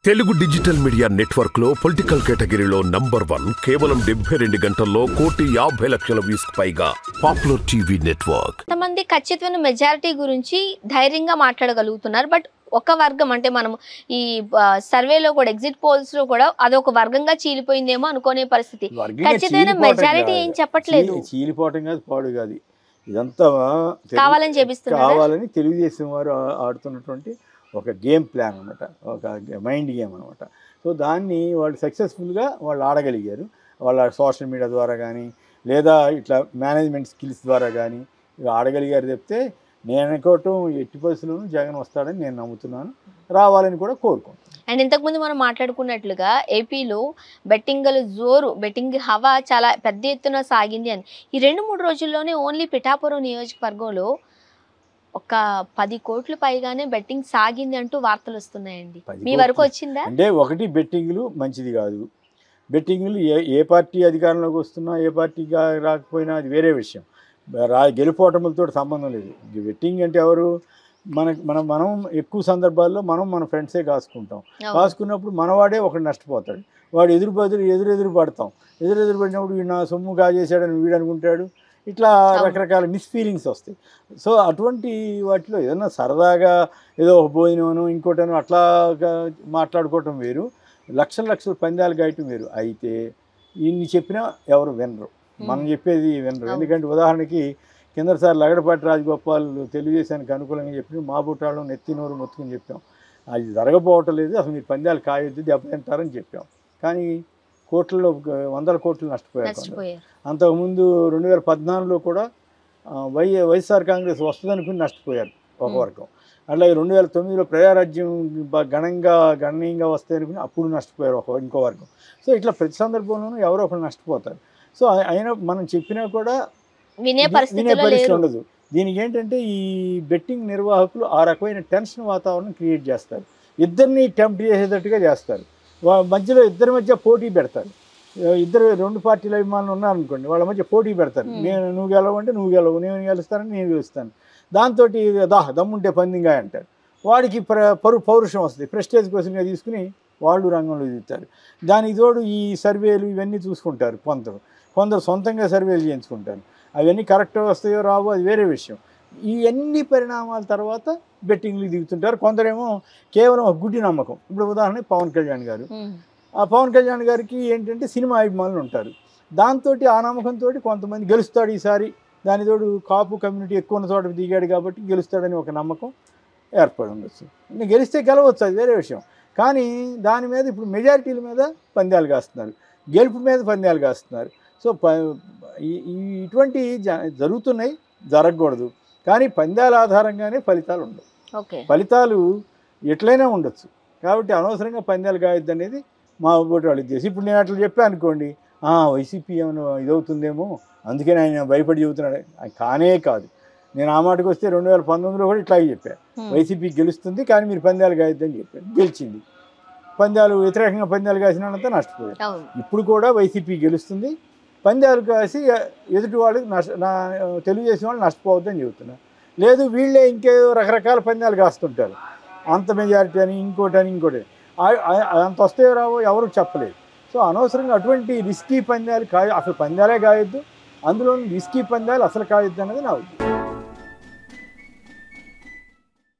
Telugu digital media network లో political కేటగిరీలో number 1 కేవలం 72 గంటల్లో 1,50,00,000 వ్యూస్ పైగా పాపులర్ టీవీ నెట్వర్క్. కొంతమంది ఖచ్చితమైన మెజారిటీ గురించి ధైర్యంగా మాట్లాడగలుగుతున్నారు. బట్ ఒక వర్గం అంటే మనం ఈ సర్వేలో కూడా ఎగ్జిట్ పోల్స్ లో కూడా అదొక వర్గంగా చీలిపోయిందేమో అనుకునే పరిస్థితి. ఖచ్చితమైన మెజారిటీ ఏం చెప్పట్లేదు. చీలిపోవటం కాదు, పాడు కాదు, ఇదంతా కావాలని చేపిస్తున్నారు. కావాలని తెలుగుదేశం వారు ఆడుతున్నటువంటి ఒక గేమ్ ప్లాన్ అనమాట, ఒక మైండ్ గేమ్ అనమాట. సో దాన్ని వాళ్ళు సక్సెస్ఫుల్గా వాళ్ళు ఆడగలిగారు. వాళ్ళ సోషల్ మీడియా ద్వారా కానీ లేదా ఇట్లా మేనేజ్మెంట్ స్కిల్స్ ద్వారా కానీ ఇవి ఆడగలిగారు. చెప్తే నేను అనుకోవటం ఎట్టి పరిస్థితుల్లోనూ జగన్ వస్తాడని నేను నమ్ముతున్నాను, రావాలని కూడా కోరుకుంటున్నాను. అండ్ ఇంతకుముందు మనం మాట్లాడుకున్నట్లుగా ఏపీలో బెట్టింగ్ హవా చాలా పెద్ద ఎత్తున సాగింది అని. ఈ 2-3 రోజుల్లోనే ఓన్లీ పిఠాపురం నియోజకవర్గంలో ఒక 10 కోట్ల పైగానే బెట్టింగ్ సాగింది అంటూ వార్తలు వస్తున్నాయండి. మీ వరకు వచ్చిందా? అంటే ఒకటి, బెట్టింగ్లు మంచిది కాదు. బెట్టింగ్లు ఏ పార్టీ అధికారంలోకి వస్తున్నా ఏ పార్టీ రాకపోయినా అది వేరే విషయం. గెలుపోవటములతో సంబంధం లేదు. బెట్టింగ్ అంటే ఎవరు? మనం ఎక్కువ సందర్భాల్లో మన ఫ్రెండ్సే కాసుకుంటాం. కాసుకున్నప్పుడు మనవాడే ఒకడు నష్టపోతాడు. వాడు ఎదురు పడతాం. ఎదురు పడినప్పుడు వీడు నా సొమ్ము కాజేశాడని వీడు అనుకుంటాడు. ఇట్లా రకరకాల మిస్ఫీలింగ్స్ వస్తాయి. సో అటువంటి వాటిలో ఏదన్నా సరదాగా ఏదో ఒక భోజనమనో ఇంకోటనో అట్లా మాట్లాడుకోవటం వేరు, లక్షల పందాలు గాయటం వేరు. అయితే ఇన్ని చెప్పినా ఎవరు వినరు, మనం చెప్పేది వినరు. ఎందుకంటే ఉదాహరణకి కిందసారి లగడపాటి రాజగోపాల్ తెలుగుదేశానికి అనుకూలంగా చెప్పి మా బుట్టాళ్ళం నెత్తినోరు మొత్తుకుని చెప్పాం. అది జరగపోవటం లేదు, అసలు మీరు పందాలు కాయొద్దు, దెబ్బతింటారని చెప్పాం. కానీ కోట్లలో 100 కోట్లు నష్టపోయారు. అంతకుముందు 2014లో కూడా వైఎస్ఆర్ కాంగ్రెస్ వస్తుందనుకుని నష్టపోయారు ఒక వర్గం. అట్లాగే 2009లో ప్రజారాజ్యం గణనీయంగా వస్తాయి అనుకుని అప్పుడు నష్టపోయారు ఇంకో వర్గం. సో ఇట్లా ప్రతి సందర్భంలోనూ ఎవరో ఒకరు నష్టపోతారు. సో అయినా మనం చెప్పినా కూడా వినే పరిస్థితి ఉండదు. దీనికి ఏంటంటే ఈ బెట్టింగ్ నిర్వాహకులు ఆ రకమైన టెన్షన్ వాతావరణం క్రియేట్ చేస్తారు. ఇద్దరిని టెంప్ట్ చేసేటట్టుగా చేస్తారు. మధ్యలో ఇద్దరి మధ్య పోటీ పెడతారు. 2 పార్టీల అభిమానులు ఉన్నారనుకోండి, వాళ్ళ మధ్య పోటీ పెడతారు. నువ్వు గెలవంటే నువ్వు గెలవు, నేను గెలుస్తానని నేను గెలుస్తాను. దాంతో దమ్ముంటే పందింగా అంటారు. వాడికి పౌరుషం వస్తుంది. ప్రెస్టేజ్ కోసంగా తీసుకుని వాళ్ళు రంగంలో దిగుతారు. దానికి తోడు ఈ సర్వేలు ఇవన్నీ చూసుకుంటారు. కొందరు సొంతంగా సర్వేలు చేయించుకుంటారు. అవన్నీ కరెక్ట్గా వస్తాయో రావో అది వేరే విషయం. ఇవన్నీ పరిణామాల తర్వాత బెట్టింగ్లు దిగుతుంటారు. కొందరేమో కేవలం ఒక గుడ్డి నమ్మకం. ఇప్పుడు ఉదాహరణకి పవన్ కళ్యాణ్ గారు, ఆ పవన్ కళ్యాణ్ గారికి ఏంటంటే సినిమా అభిమానులు ఉంటారు. దాంతో ఆ నమ్మకంతో కొంతమంది గెలుస్తాడు ఈసారి, దానితోడు కాపు కమ్యూనిటీ ఎక్కువ ఉన్న చోట దిగాడు కాబట్టి గెలుస్తాడని ఒక నమ్మకం ఏర్పడి ఉండొచ్చు. ఇంకా గెలిస్తే గెలవచ్చు, అది వేరే విషయం. కానీ దాని మీద ఇప్పుడు మెజారిటీల మీద పందాలు కాస్తున్నారు, గెలుపు మీద పందాలు కాస్తున్నారు. సో ఇటువంటి జరుగుతున్నాయి, జరగకూడదు. కానీ పందాల ఆధారంగానే ఫలితాలు ఉండవు. ఫలితాలు ఎట్లయినా ఉండొచ్చు. కాబట్టి అనవసరంగా పందాలు కాయొద్దు అనేది మా ఓటు వాళ్ళకి చేసి. ఇప్పుడు నేను అట్లా చెప్పాను అనుకోండి, వైసీపీ ఏమైనా ఇదవుతుందేమో అందుకని ఆయన భయపడి చెబుతున్నాడు. కానే కాదు. నేను ఆ మాటకు వస్తే 2019లో కూడా ఇట్లాగే చెప్పాను, వైసీపీ గెలుస్తుంది కానీ మీరు పందాలు కాయొద్దని చెప్పాను. గెలిచింది. వ్యతిరేకంగా పందాలు కాసిన వాళ్ళంతా నష్టపోయారు. ఇప్పుడు కూడా వైసీపీ గెలుస్తుంది, పందాలు కాసి ఎదుటి వాళ్ళు తెలుగుదేశం వాళ్ళు నష్టపోవద్దని చెబుతున్నారు. లేదు వీళ్ళే ఇంకేదో రకరకాల పందాలు కాస్తుంటారు, అంత మెజారిటీ అని ఇంకోటి అంత వస్తే రావో ఎవరు చెప్పలేదు. సో అనవసరంగా అటువంటి రిస్కీ పందాలు అసలు పందాలే కాయొద్దు, అందులో రిస్కీ పందాలు అసలు కాయొద్దు అన్నది నా ఉద్దేశం.